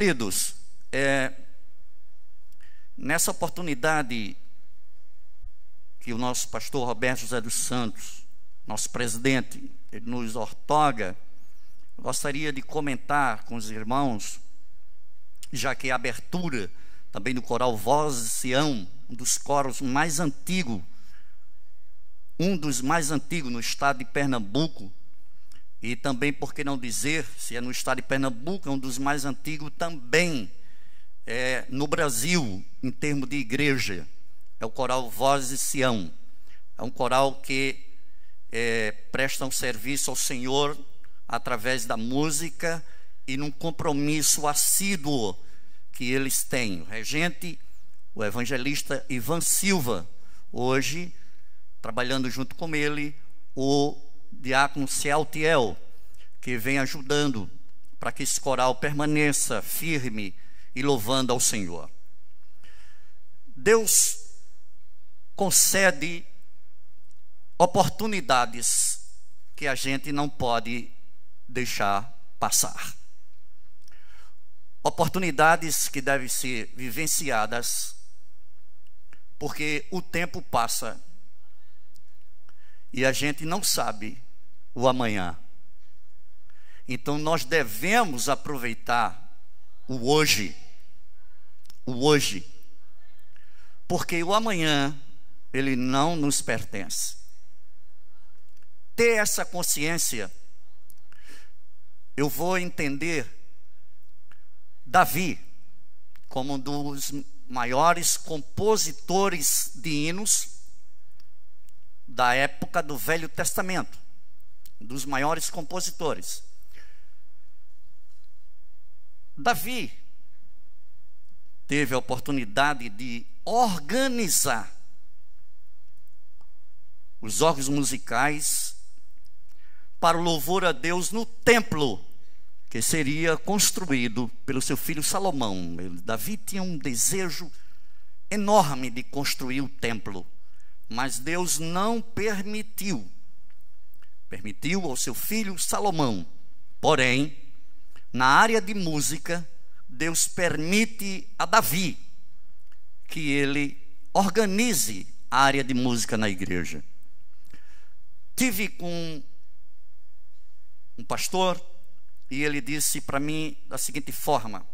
queridos, nessa oportunidade que o nosso pastor Roberto José dos Santos, nosso presidente, ele nos outorga, gostaria de comentar com os irmãos, já que a abertura também do coral Voz de Sião, um dos coros mais antigos, no estado de Pernambuco, e também, por que não dizer, se é no estado de Pernambuco, é um dos mais antigos também no Brasil, em termos de igreja. É o coral Voz de Sião. É um coral que presta um serviço ao Senhor através da música e num compromisso assíduo que eles têm. O regente, o evangelista Ivan Silva, hoje, trabalhando junto com ele, o diácono Cialtiel, que vem ajudando para que esse coral permaneça firme e louvando ao Senhor. Deus concede oportunidades que a gente não pode deixar passar. Oportunidades que devem ser vivenciadas, porque o tempo passa e a gente não sabe o amanhã. Então nós devemos aproveitar o hoje, porque o amanhã ele não nos pertence. Ter essa consciência, eu vou entender Davi como um dos maiores compositores de hinos da época do Velho Testamento, um dos maiores compositores. Davi teve a oportunidade de organizar os órgãos musicais para o louvor a Deus no templo que seria construído pelo seu filho Salomão. Davi tinha um desejo enorme de construir o templo, mas Deus não permitiu. Permitiu ao seu filho Salomão. Porém, na área de música, Deus permite a Davi que ele organize a área de música na igreja. Tive com um pastor e ele disse para mim da seguinte forma,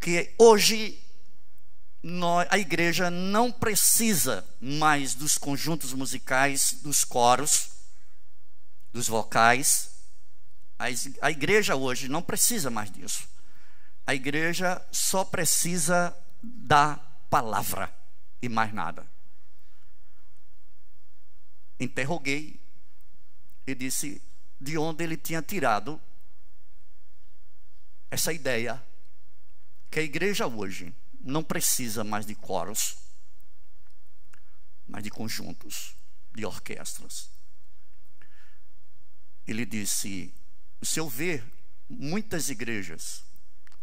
que hoje a igreja não precisa mais dos conjuntos musicais, dos coros, dos vocais. A igreja hoje não precisa mais disso. A igreja só precisa da palavra e mais nada. Interroguei e disse de onde ele tinha tirado essa ideia que a igreja hoje não precisa mais de coros, mas de conjuntos, de orquestras. Ele disse: se eu ver muitas igrejas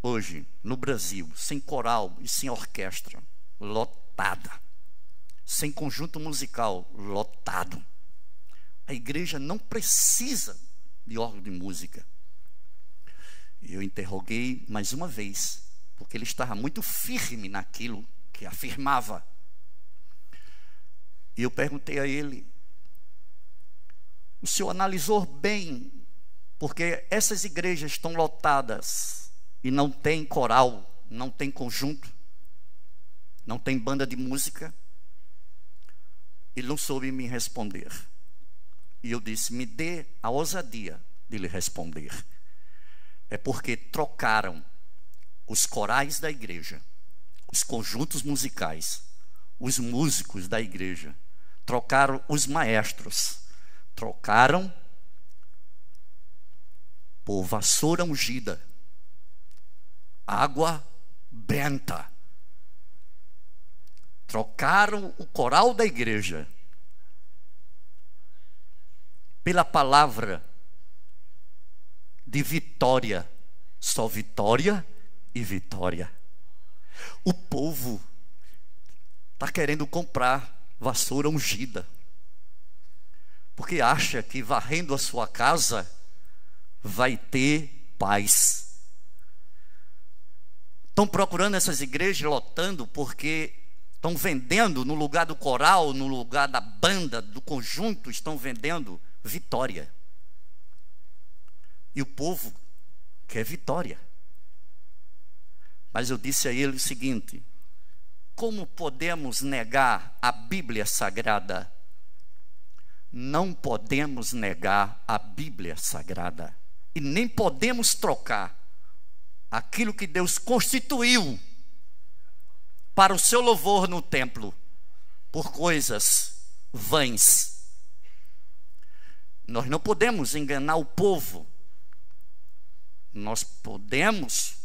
hoje no Brasil sem coral e sem orquestra, lotada, sem conjunto musical, lotado, a igreja não precisa de órgão de música. Eu interroguei mais uma vez, porque ele estava muito firme naquilo que afirmava. E eu perguntei a ele: o senhor analisou bem, porque essas igrejas estão lotadas e não tem coral, não tem conjunto, não tem banda de música? Ele não soube me responder. E eu disse: me dê a ousadia de lhe responder. É porque trocaram os corais da igreja, os conjuntos musicais, os músicos da igreja, trocaram os maestros, trocaram por vassoura ungida, água benta. Trocaram o coral da igreja pela palavra de vitória, só vitória e vitória. O povo está querendo comprar vassoura ungida, porque acha que varrendo a sua casa vai ter paz. Estão procurando essas igrejas, lotando, porque estão vendendo no lugar do coral, no lugar da banda, do conjunto, estão vendendo vitória. E o povo quer vitória. Mas eu disse a ele o seguinte: como podemos negar a Bíblia Sagrada? Não podemos negar a Bíblia Sagrada. E nem podemos trocar aquilo que Deus constituiu para o seu louvor no templo por coisas vãs. Nós não podemos enganar o povo. Nós podemos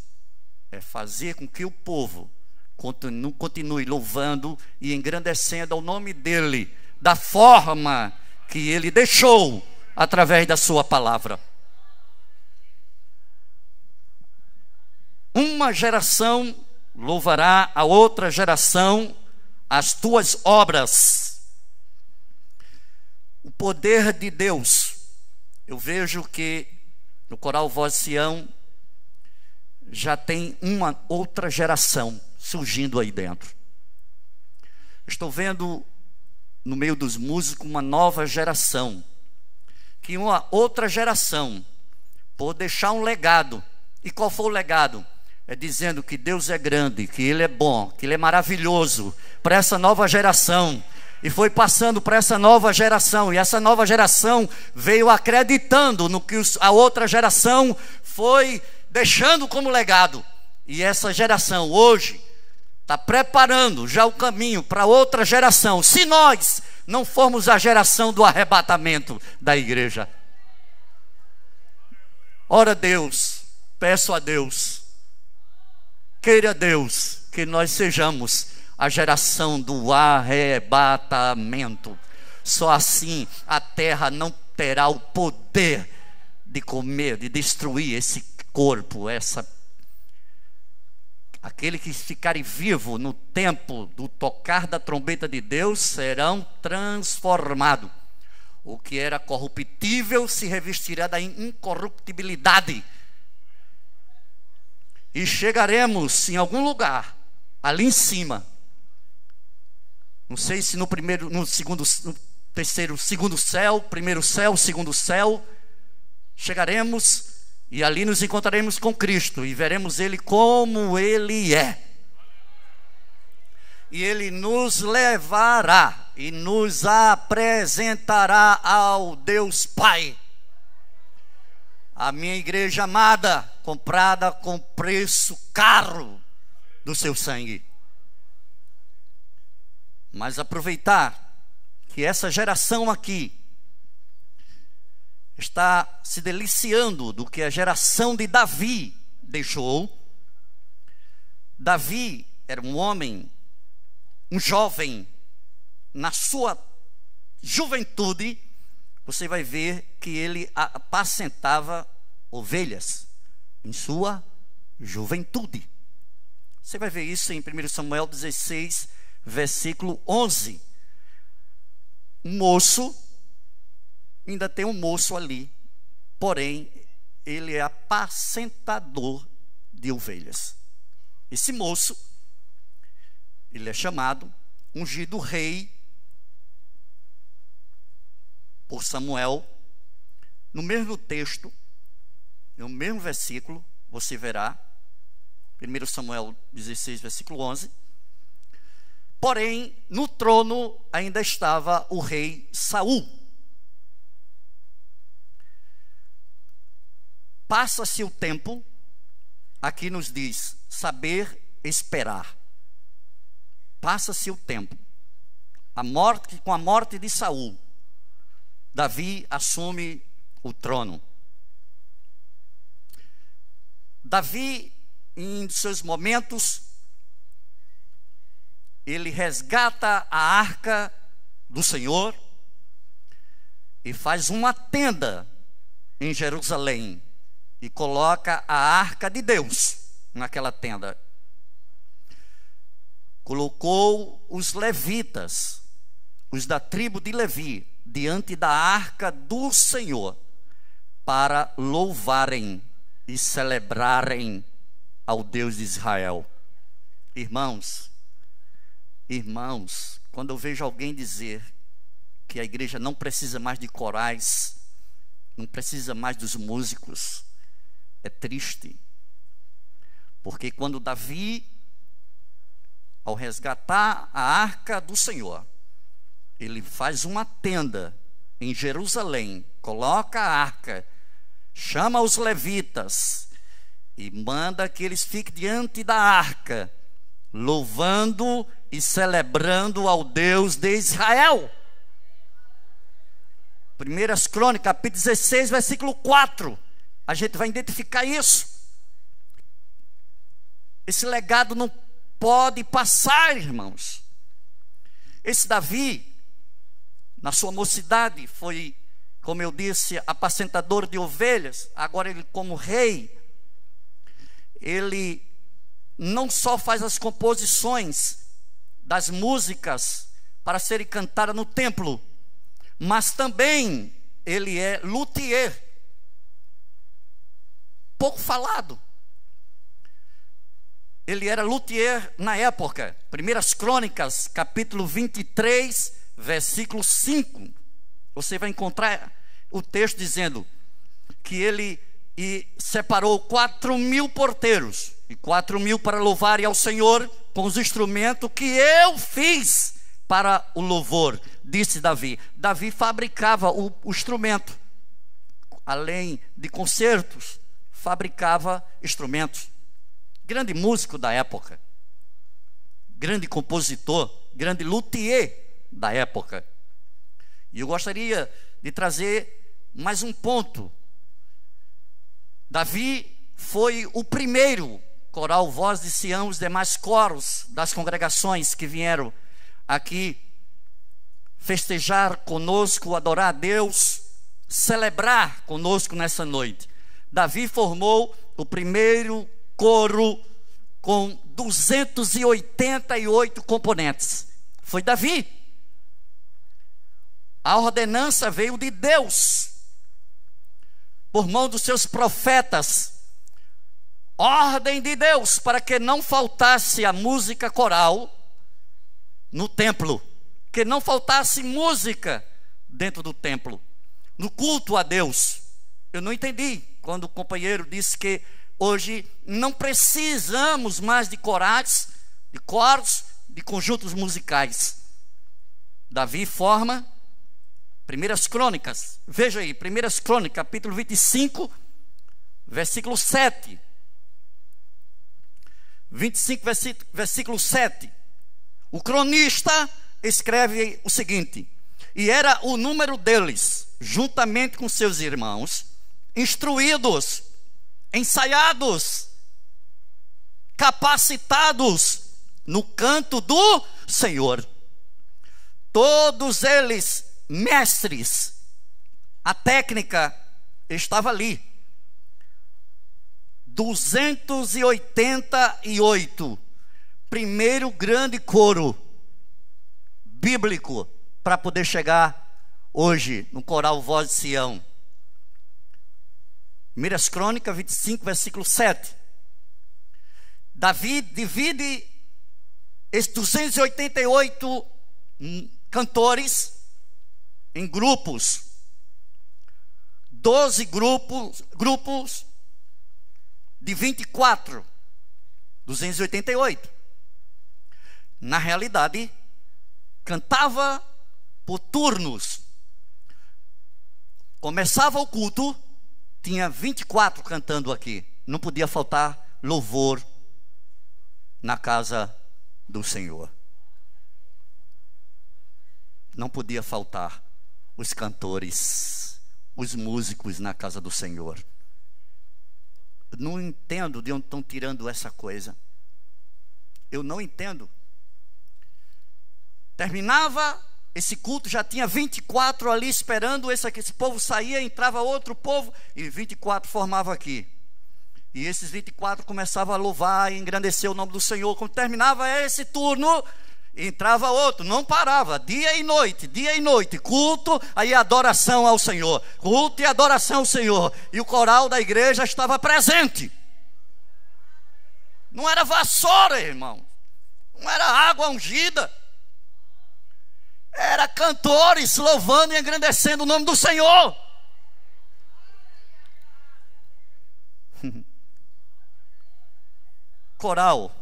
fazer com que o povo continue louvando e engrandecendo ao nome dele, da forma que ele deixou através da sua palavra. Uma geração louvará a outra geração as tuas obras. O poder de Deus. Eu vejo que no coral Voz de Sião já tem uma outra geração surgindo aí dentro. Estou vendo no meio dos músicos uma nova geração, que uma outra geração pode deixar um legado. E qual foi o legado? É dizendo que Deus é grande, que Ele é bom, que Ele é maravilhoso para essa nova geração. E foi passando para essa nova geração, e essa nova geração veio acreditando no que a outra geração foi deixando como legado. E essa geração hoje está preparando já o caminho para outra geração, se nós não formos a geração do arrebatamento da igreja. Ora Deus, peço a Deus, queira Deus que nós sejamos a geração do arrebatamento. Só assim a terra não terá o poder de comer, de destruir esse corpo, aquele que ficarem vivo no tempo do tocar da trombeta de Deus serão transformados. O que era corruptível se revestirá da incorruptibilidade. E chegaremos em algum lugar, ali em cima. Não sei se no primeiro, no segundo, no terceiro, segundo céu, primeiro céu, segundo céu. Chegaremos e ali nos encontraremos com Cristo e veremos Ele como Ele é. E Ele nos levará e nos apresentará ao Deus Pai. A minha igreja amada, comprada com preço caro do seu sangue. Mas aproveitar que essa geração aqui está se deliciando do que a geração de Davi deixou. Davi era um homem, um jovem, na sua juventude, você vai ver que ele apacentava ovelhas em sua juventude. Você vai ver isso em 1 Samuel 16, versículo 11. Um moço, ainda tem um moço ali, porém ele é apacentador de ovelhas. Esse moço, ele é chamado, ungido rei por Samuel. No mesmo texto, no mesmo versículo, você verá 1 Samuel 16, versículo 11. Porém, no trono ainda estava o rei Saul. Passa-se o tempo, aqui nos diz, saber esperar. Passa-se o tempo. Com a morte de Saul, Davi assume o trono. Davi, em seus momentos, ele resgata a arca do Senhor e faz uma tenda em Jerusalém e coloca a arca de Deus naquela tenda. Colocou os levitas, os da tribo de Levi, diante da arca do Senhor, para louvarem e celebrarem ao Deus de Israel. Irmãos, quando eu vejo alguém dizer que a igreja não precisa mais de corais, não precisa mais dos músicos, é triste. Porque quando Davi, ao resgatar a arca do Senhor, ele faz uma tenda em Jerusalém, coloca a arca, chama os levitas e manda que eles fiquem diante da arca, louvando e celebrando ao Deus de Israel. 1 Crônicas, capítulo 16, versículo 4. A gente vai identificar isso. Esse legado não pode passar, irmãos. Esse Davi, na sua mocidade, foi, como eu disse, apacentador de ovelhas. Agora ele, como rei, ele não só faz as composições das músicas para serem cantadas no templo, mas também ele é luthier. Pouco falado. Ele era luthier na época. 1 Crônicas, capítulo 23, versículo 5. Você vai encontrar o texto dizendo que ele separou 4.000 porteiros e 4.000 para louvarem ao Senhor com os instrumentos que eu fiz para o louvor, disse Davi. Davi fabricava o instrumento, além de concertos, fabricava instrumentos. Grande músico da época, grande compositor, grande luthier da época. E eu gostaria de trazer mais um ponto. Davi foi o primeiro coral Voz de Sião, os demais coros das congregações que vieram aqui festejar conosco, adorar a Deus, celebrar conosco nessa noite. Davi formou o primeiro coro com 288 componentes. Foi Davi. A ordenança veio de Deus, por mão dos seus profetas. Ordem de Deus para que não faltasse a música coral no templo, que não faltasse música dentro do templo, no culto a Deus. Eu não entendi quando o companheiro disse que hoje não precisamos mais de corais, de coros, de conjuntos musicais. Davi forma 1 Crônicas, veja aí, 1 Crônicas, capítulo 25, versículo 7. 25, versículo 7. O cronista escreve o seguinte: e era o número deles, juntamente com seus irmãos, instruídos, ensaiados, capacitados no canto do Senhor. Todos eles mestres. A técnica estava ali. 288. Primeiro grande coro bíblico para poder chegar hoje no coral Voz de Sião. 1 Crônicas 25, versículo 7. Davi divide esses 288 cantores em grupos. 12 grupos de 24. 288. Na realidade, cantava por turnos. Começava o culto, tinha 24 cantando aqui. Não podia faltar louvor na casa do Senhor. Não podia faltar os cantores, os músicos na casa do Senhor. Não entendo de onde estão tirando essa coisa. Eu não entendo. Terminava esse culto, já tinha 24 ali esperando esse povo saía, entrava outro povo e 24 formava aqui. E esses 24 começavam a louvar e engrandecer o nome do Senhor. Quando terminava esse turno, entrava outro, não parava, dia e noite, culto, aí adoração ao Senhor, culto e adoração ao Senhor, e o coral da igreja estava presente. Não era vassoura, irmão. Não era água ungida. Era cantores louvando e engrandecendo o nome do Senhor. Coral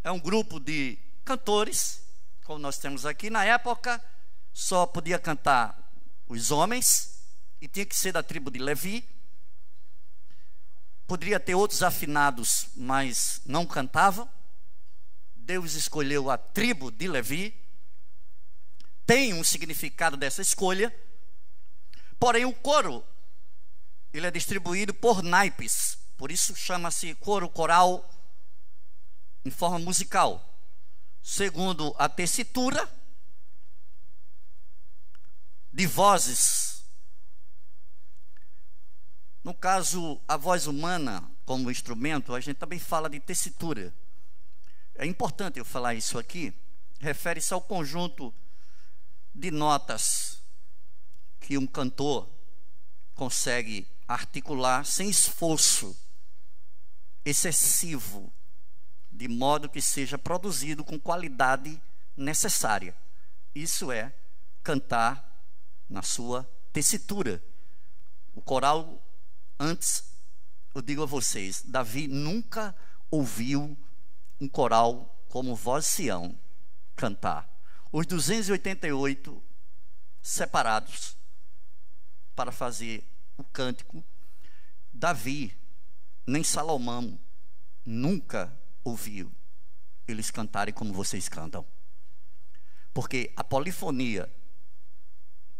é um grupo de cantores, como nós temos aqui. Na época, só podia cantar os homens, e tinha que ser da tribo de Levi. Poderia ter outros afinados, mas não cantavam. Deus escolheu a tribo de Levi. Tem um significado dessa escolha. Porém, o coro, ele é distribuído por naipes. Por isso chama-se coro coral em forma musical. Segundo a tessitura de vozes. No caso, a voz humana como instrumento, a gente também fala de tessitura. É importante eu falar isso aqui. Refere-se ao conjunto de notas que um cantor consegue articular sem esforço excessivo, de modo que seja produzido com qualidade necessária. Isso é cantar na sua tessitura. O coral, antes, eu digo a vocês, Davi nunca ouviu um coral como Voz de Sião cantar. Os 288 separados para fazer o cântico, Davi nem Salomão nunca ouviu eles cantarem como vocês cantam, porque a polifonia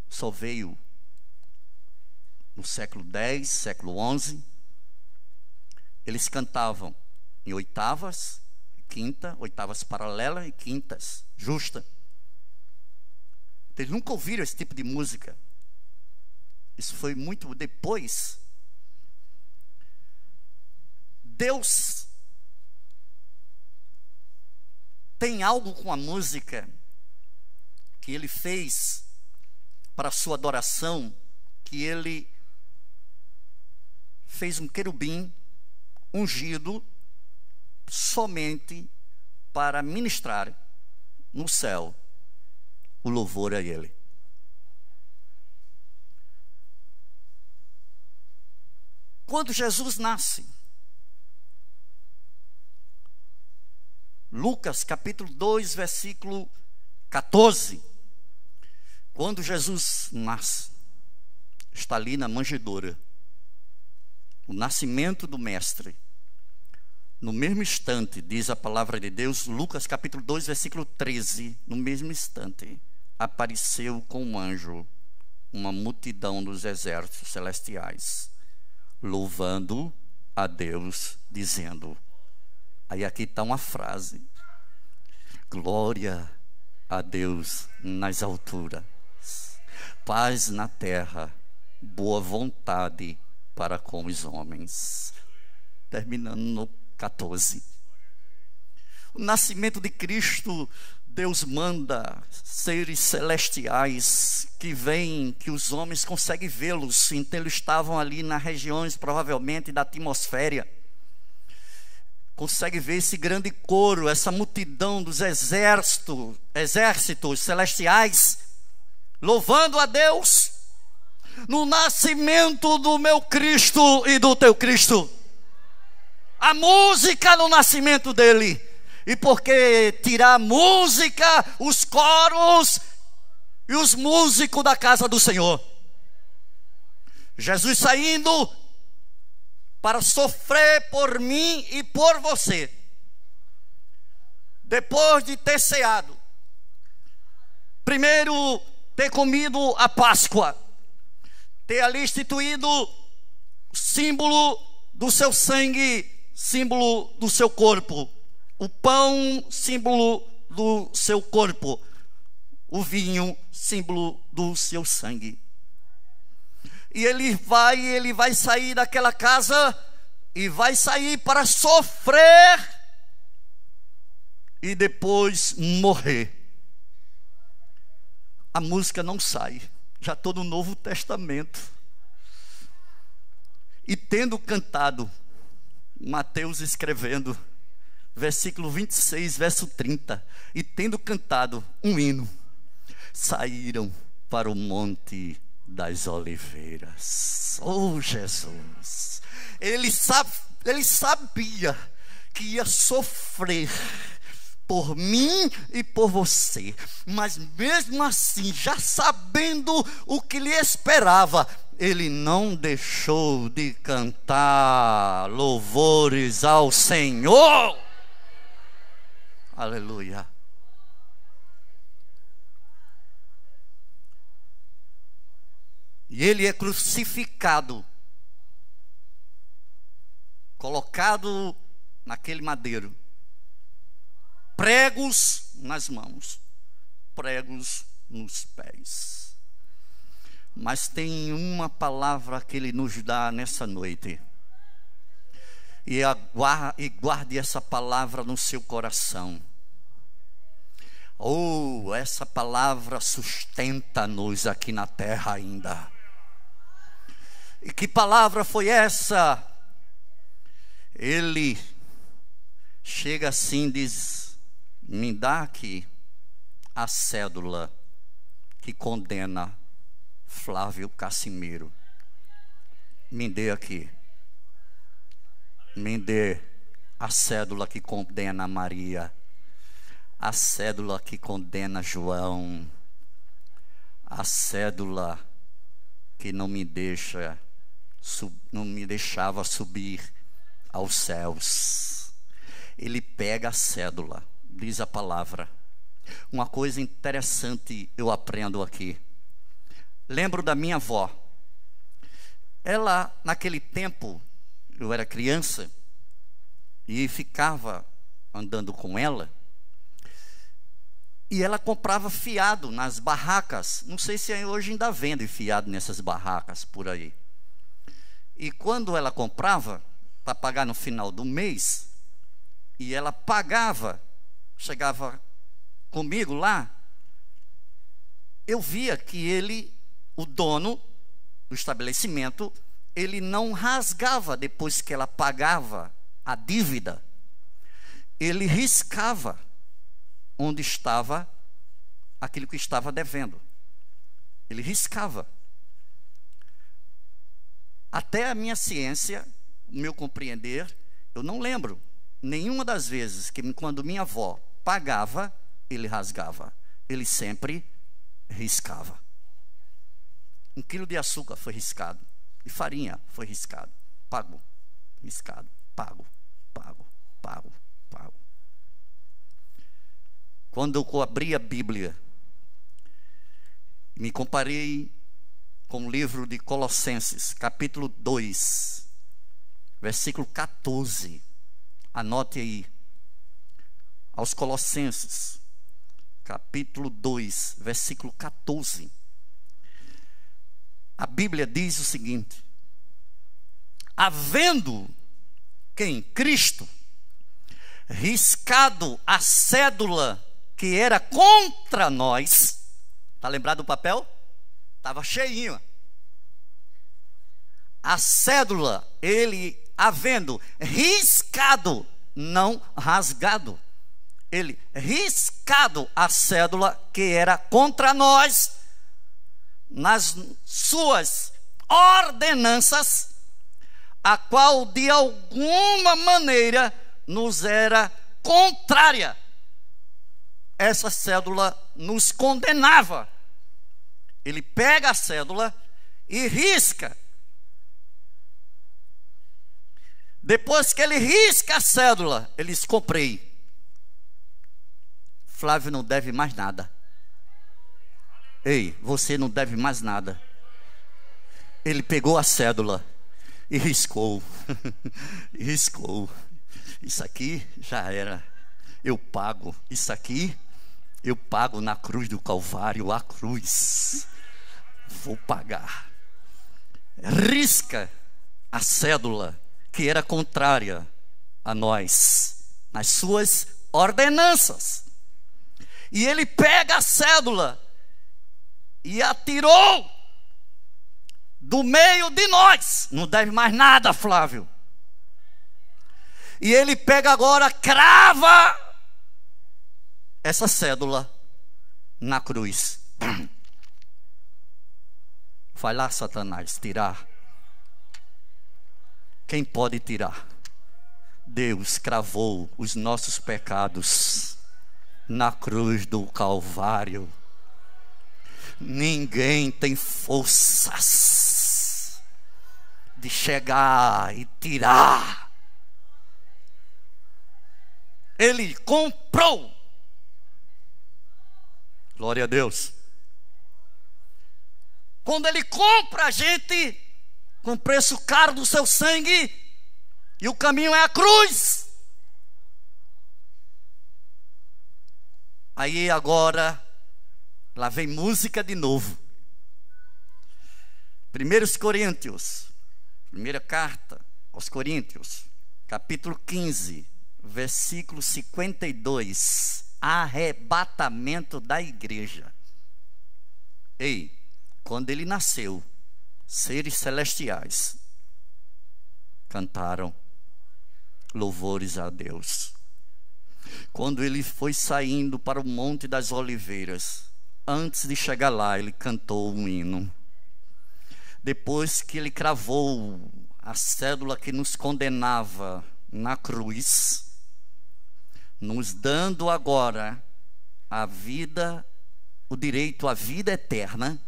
só veio no século X, século XI. Eles cantavam em oitavas, quinta, oitavas paralelas e quintas justa. Eles nunca ouviram esse tipo de música. Isso foi muito depois. Deus tem algo com a música que Ele fez para a sua adoração, que Ele fez um querubim ungido somente para ministrar no céu o louvor a Ele. Quando Jesus nasce, Lucas capítulo 2, versículo 14. Quando Jesus nasce, está ali na manjedoura, o nascimento do Mestre. No mesmo instante, diz a palavra de Deus, Lucas capítulo 2, versículo 13, no mesmo instante, apareceu com um anjo uma multidão dos exércitos celestiais, louvando a Deus, dizendo, aí aqui está uma frase, glória a Deus nas alturas, paz na terra, boa vontade para com os homens. Terminando no 14. O nascimento de Cristo, Deus manda seres celestiais que vêm, que os homens conseguem vê-los. Então eles estavam ali nas regiões provavelmente da atmosfera. Consegue ver esse grande coro, essa multidão dos exércitos celestiais, louvando a Deus no nascimento do meu Cristo e do teu Cristo. A música no nascimento dele. E porque tirar a música, os coros e os músicos da casa do Senhor. Jesus saindo para sofrer por mim e por você. Depois de ter ceado, primeiro ter comido a Páscoa, ter ali instituído o símbolo do seu sangue, símbolo do seu corpo, o pão, símbolo do seu corpo, o vinho, símbolo do seu sangue. E ele vai sair daquela casa e vai sair para sofrer e depois morrer. A música não sai, já estou no Novo Testamento. E tendo cantado, Mateus escrevendo, versículo 26, verso 30. E tendo cantado um hino, saíram para o Monte das Oliveiras. Oh, Jesus! Ele sabia que ia sofrer por mim e por você, mas mesmo assim, já sabendo o que lhe esperava, ele não deixou de cantar louvores ao Senhor. Aleluia. E ele é crucificado, colocado naquele madeiro, pregos nas mãos, pregos nos pés. Mas tem uma palavra que ele nos dá nessa noite, e guarde essa palavra no seu coração. Oh, essa palavra sustenta-nos aqui na terra ainda. E que palavra foi essa? Ele chega assim e diz: me dá aqui a cédula que condena Flávio Cassimiro. Me dê aqui. Me dê a cédula que condena Maria, a cédula que condena João, a cédula que não me deixava subir aos céus. Ele pega a cédula, diz a palavra. Uma coisa interessante eu aprendo aqui. Lembro da minha avó. Ela, naquele tempo, eu era criança e ficava andando com ela, e ela comprava fiado nas barracas. Não sei se hoje ainda vende fiado nessas barracas por aí. E quando ela comprava para pagar no final do mês, e ela pagava, chegava comigo lá, eu via que ele, o dono do estabelecimento, ele não rasgava depois que ela pagava a dívida. Ele riscava onde estava aquilo que estava devendo. Ele riscava. Até a minha ciência, o meu compreender, eu não lembro nenhuma das vezes que quando minha avó pagava, ele rasgava. Ele sempre riscava. 1 quilo de açúcar foi riscado, de farinha foi riscado, pago, riscado, pago, pago, pago, pago. Quando eu abri a Bíblia, me comparei com o livro de Colossenses, capítulo 2, versículo 14. Anote aí. Aos Colossenses, capítulo 2, versículo 14. A Bíblia diz o seguinte: havendo quem? Cristo, riscado a cédula que era contra nós. Está lembrado do papel? Estava cheinho. A cédula, ele havendo riscado, não rasgado. Ele riscado a cédula que era contra nós, nas suas ordenanças, a qual de alguma maneira nos era contrária. Essa cédula nos condenava. Ele pega a cédula e risca. Depois que ele risca a cédula, ele diz: comprei. Flávio não deve mais nada. Ei, você não deve mais nada. Ele pegou a cédula e riscou. E riscou. Isso aqui já era. Eu pago. Isso aqui eu pago na cruz do Calvário, a cruz. Vou pagar. Risca a cédula que era contrária a nós, nas suas ordenanças. E ele pega a cédula e atirou do meio de nós. Não deve mais nada, Flávio. E ele pega agora, crava essa cédula na cruz. Vai lá, Satanás, tirar. Quem pode tirar? Deus cravou os nossos pecados na cruz do Calvário. Ninguém tem forças de chegar e tirar. Ele comprou. Glória a Deus. Quando ele compra a gente com preço caro do seu sangue, e o caminho é a cruz. Aí agora, lá vem música de novo. 1 Coríntios, primeira carta aos Coríntios, capítulo 15, versículo 52. Arrebatamento da igreja. Ei, quando ele nasceu, seres celestiais cantaram louvores a Deus. Quando ele foi saindo para o Monte das Oliveiras, antes de chegar lá, ele cantou um hino. Depois que ele cravou a cédula que nos condenava na cruz, nos dando agora a vida, o direito à vida eterna,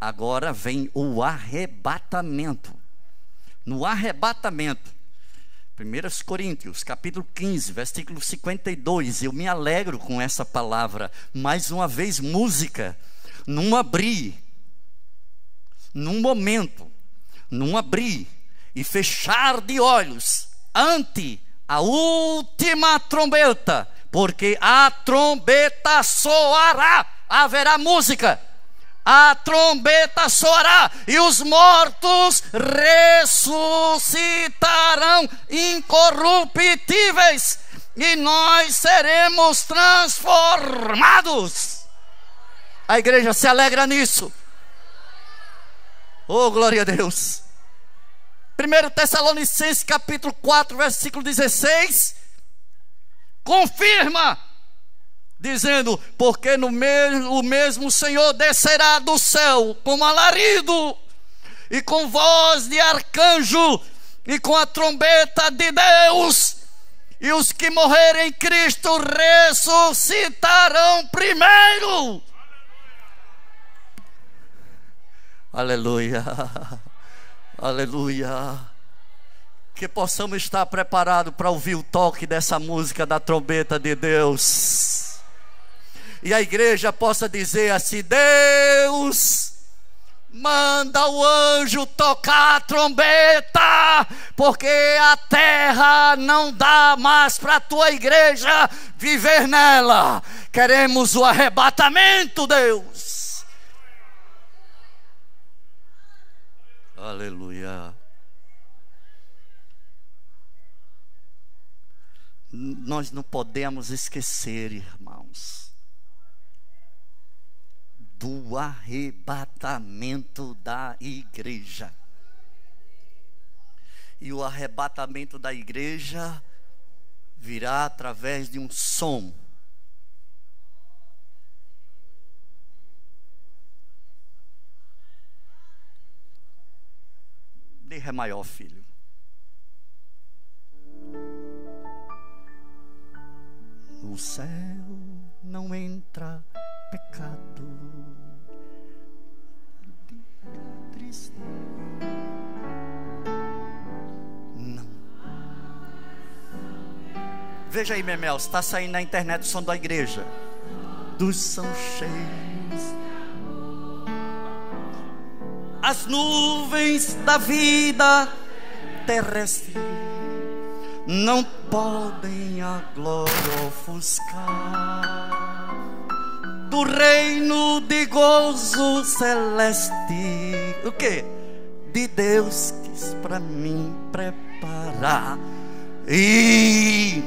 agora vem o arrebatamento. No arrebatamento, 1 Coríntios, capítulo 15, versículo 52, eu me alegro com essa palavra. Mais uma vez, música, num abrir, num momento, num abrir e fechar de olhos, ante a última trombeta, porque a trombeta soará, haverá música, a trombeta soará e os mortos ressuscitarão incorruptíveis e nós seremos transformados. A igreja se alegra nisso. Oh, glória a Deus. 1 Tessalonicenses capítulo 4, versículo 16, confirma, dizendo: porque o mesmo Senhor descerá do céu com alarido, e com voz de arcanjo, e com a trombeta de Deus, e os que morrerem em Cristo ressuscitarão primeiro. Aleluia. Aleluia. Que possamos estar preparados para ouvir o toque dessa música da trombeta de Deus. E a igreja possa dizer assim: Deus, manda o anjo tocar a trombeta, porque a terra não dá mais para a tua igreja viver nela. Queremos o arrebatamento, Deus. Aleluia. Nós não podemos esquecer, irmãos, do arrebatamento da igreja. E o arrebatamento da igreja virá através de um som. De Ré maior, filho. No céu não entra pecado, triste. Não. Veja aí, Memel, está saindo na internet o som da igreja. Dos são cheios as nuvens da vida terrestre, não podem a glória ofuscar do reino de gozo celeste. O que? De Deus quis para mim preparar. E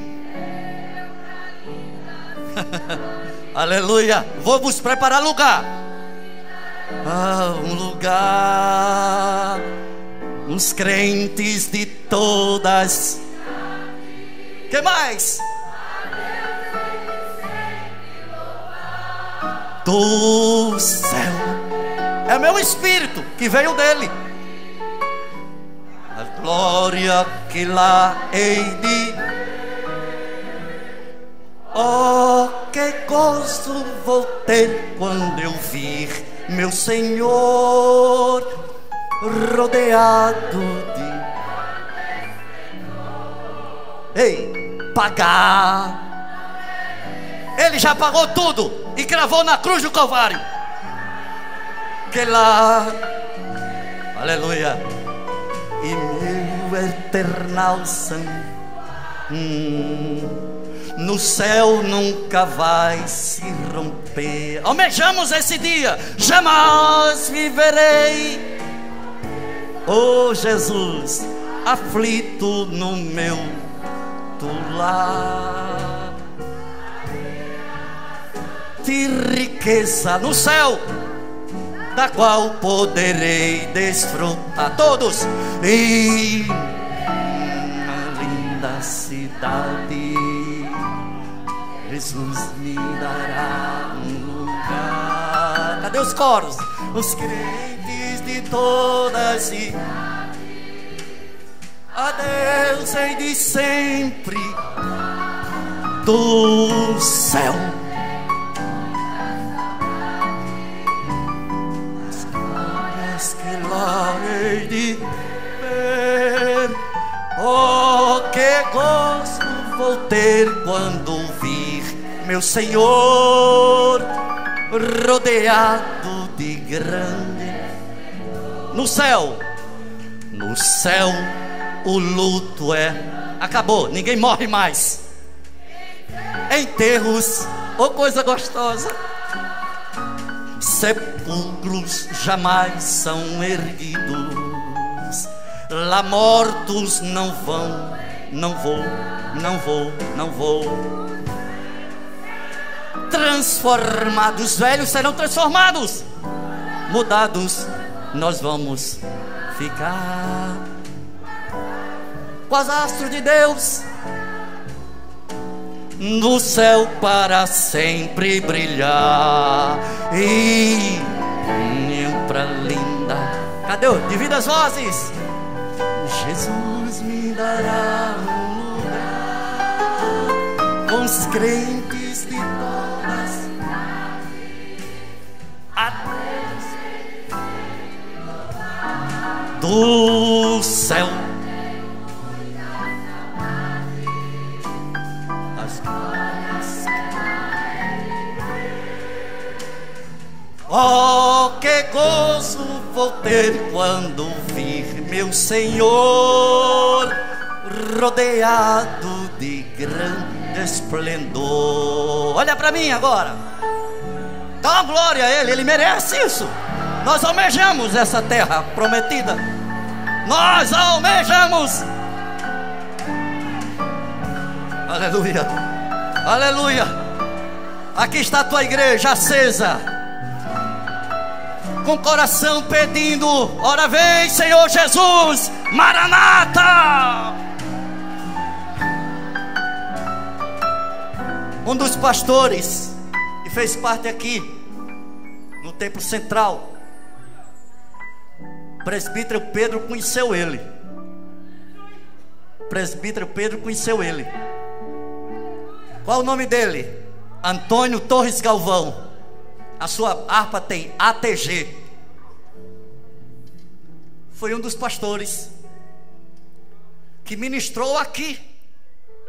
aleluia, vou vos preparar lugar. Um lugar, os crentes de todas Que mais? Do céu. É meu espírito que veio dele. A glória que lá hei de. Oh, que gosto vou ter quando eu vir meu Senhor rodeado de. Ei, pagar. Ele já pagou tudo e cravou na cruz do Calvário. Que lá, aleluia, e meu eternal sangue no céu nunca vai se romper. Almejamos esse dia, jamais viverei. Oh Jesus, aflito no meu lar, de riqueza no céu, da qual poderei desfrutar todos. E uma linda cidade, Jesus me dará um lugar. Cadê os coros? Os crentes de todas e a Deus hei de sempre do céu. As glórias que lá hei de ver. Oh, que gosto vou ter quando vir meu Senhor rodeado de grande. No céu, no céu o luto acabou, ninguém morre mais. Enterros, oh coisa gostosa, sepulcros jamais são erguidos. Lá mortos não vão, não vou. Transformados, velhos serão transformados, mudados nós vamos ficar. Com as astros de Deus no céu para sempre brilhar. E pra linda, cadê o divida as vozes? Jesus me dará um lugar com os crentes de todas do céu. Oh, que gozo vou ter quando vir meu Senhor rodeado de grande esplendor. Olha para mim agora, dá uma glória a Ele, Ele merece isso. Nós almejamos essa terra prometida, nós almejamos. Aleluia, aleluia. Aqui está a tua igreja acesa, com o coração pedindo: ora vem Senhor Jesus, Maranata. Um dos pastores que fez parte aqui no Templo Central, presbítero Pedro, conheceu ele. Presbítero Pedro conheceu ele. Qual o nome dele? Antônio Torres Galvão. A sua harpa tem ATG. Foi um dos pastores que ministrou aqui,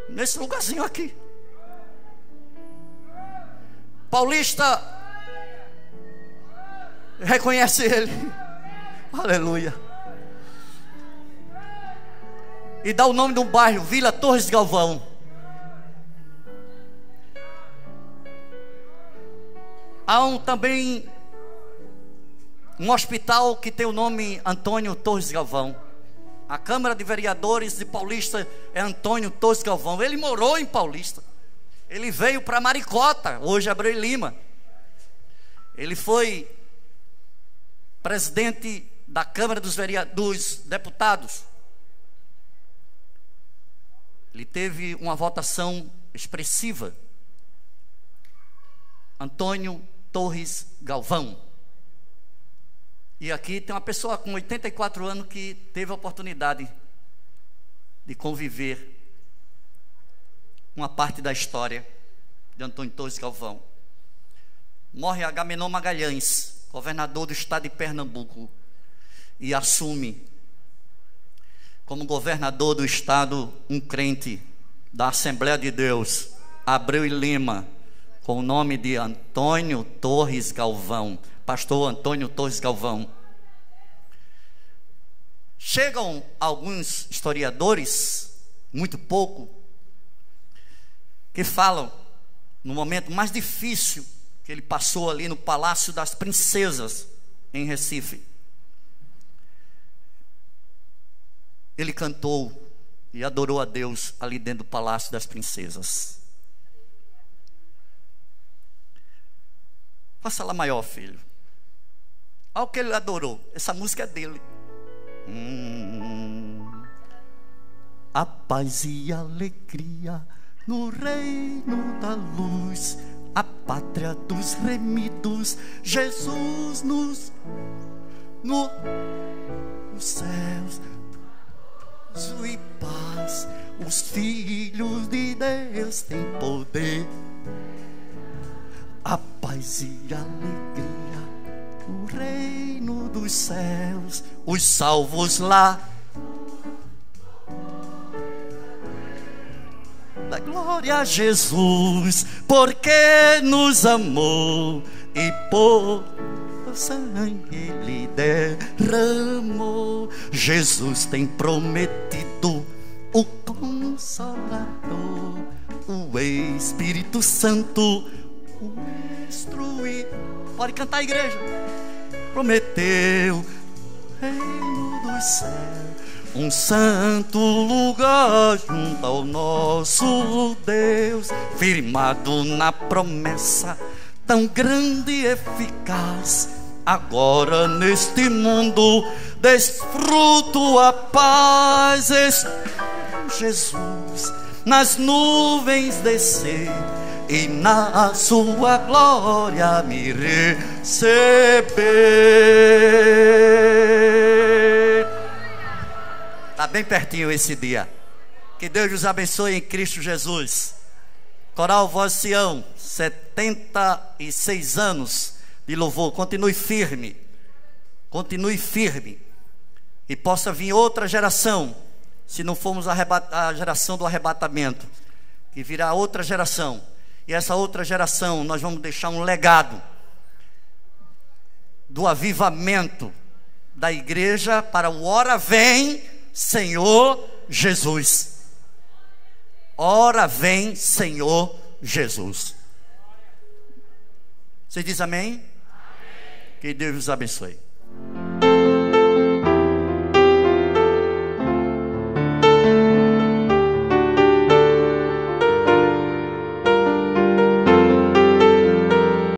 nesse lugarzinho aqui. Paulista reconhece ele. Aleluia. E dá o nome de um bairro, Vila Torres Galvão. Há também um hospital que tem o nome Antônio Torres Galvão. A Câmara de Vereadores de Paulista é Antônio Torres Galvão. Ele morou em Paulista. Ele veio para Maricota, hoje Abreu Lima. Ele foi presidente da Câmara dos Deputados. ele teve uma votação expressiva. Antônio Torres Galvão. E aqui tem uma pessoa com 84 anos que teve a oportunidade de conviver uma parte da história de Antônio Torres Galvão. Morre Agamenon Magalhães, governador do estado de Pernambuco, e assume como governador do estado um crente da Assembleia de Deus, Abreu e Lima, com o nome de Antônio Torres Galvão, pastor Antônio Torres Galvão. Chegam alguns historiadores, muito pouco, que falam no momento mais difícil que ele passou ali no Palácio das Princesas, em Recife. Ele cantou e adorou a Deus ali dentro do Palácio das Princesas. Faça lá maior, filho. Olha o que ele adorou. Essa música é dele. A paz e a alegria no reino da luz, a pátria dos remidos, Jesus nos céus, e paz. Os filhos de Deus têm poder. A paz e a alegria no reino dos céus, os salvos lá. Da glória a Jesus, porque nos amou e por sangue Ele derramou. Jesus tem prometido o Consolador, o Espírito Santo, o instruir. Pode cantar, igreja. Prometeu reino dos céus, um santo lugar junto ao nosso Deus, firmado na promessa tão grande e eficaz. Agora neste mundo desfruto a paz. Jesus nas nuvens descer e na sua glória me receber. Está bem pertinho esse dia. Que Deus nos abençoe em Cristo Jesus. Coral Voz Sião, 76 anos de louvor. Continue firme. Continue firme. E possa vir outra geração, se não formos a geração do arrebatamento, que virá outra geração. E essa outra geração nós vamos deixar um legado do avivamento da igreja para o ora vem Senhor Jesus. Ora vem Senhor Jesus. Você diz amém? Amém. Que Deus os abençoe.